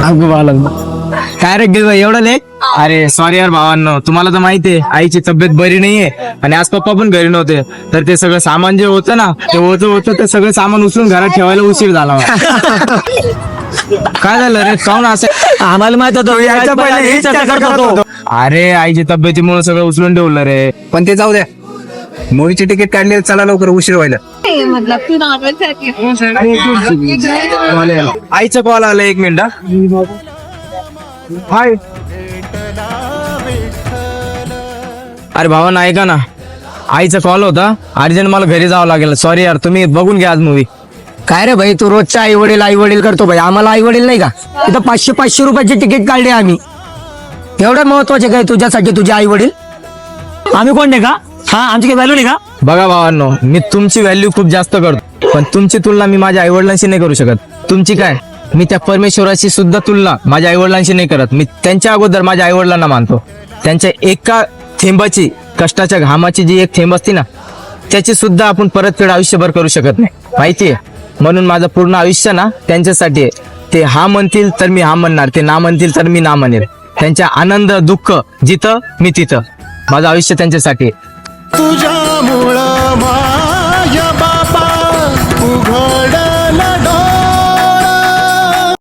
काय रे गिल भाई एवढं लेट? अरे सॉरी यार भावांनो, तुम्हाला तर माहितीये आईची तब्येत बरी नाहीये आणि आज पप्पा पण घरी नव्हते, तर ते सगळं सामान जे होतं ना ते होतं ते सगळं सामान उचलून घरात ठेवायला उशीर झाला मला. काय झालं रे, काऊन असं? आम्हाला माहित होतं. अरे आईची तब्येतीमुळे सगळं उचलून ठेवलं रे. पण ते जाऊ द्या, मूवीची तिकीट काढली, चला लवकर, उशीर व्हायला. मतलब तू नॉर्मल आईचा कॉल आला, 1 मिनिट. हाय. अरे भावांना ऐका ना, आईचा कॉल होता, अर्जंट मला घरी जावं लागेल. सॉरी यार, तुम्ही बघून घ्या आज मूवी. काय रे भाई, तू रोजच्या आई वडील करतो भाई. आम्हाला आई वडील नाही का? इथं 500 रुपयाची तिकीट काढली आम्ही. एवढं महत्वाचे काय तुझ्यासाठी तुझे आई वडील? आम्ही कोण नाही का? हा, आमची काही व्हॅल्यू नाही का? बघा भावांनो, मी तुमची व्हॅल्यू खूप जास्त करतो, पण तुमची तुलना मी माझ्या आईवडिलांशी नाही करू शकत. तुमची काय, मी त्या परमेश्वराची सुद्धा तुलना माझ्या आईवडिलांशी नाही करत. मी त्यांच्या अगोदर माझ्या आईवडिलांना मानतो. त्यांच्या एका थेंबाची, कष्टाच्या घामाची जी एक थेंब असते ना, त्याची सुद्धा आपण परतफेड आयुष्यभर करू शकत नाही, माहितीये. म्हणून माझं पूर्ण आयुष्य ना त्यांच्यासाठी आहे. ते हा म्हणतील तर मी हा म्हणणार, ते ना म्हणतील तर मी ना म्हणेल. त्यांच्या आनंद दुःख जिथं मी तिथं, माझं आयुष्य त्यांच्यासाठी आहे. तुझ्यामुळं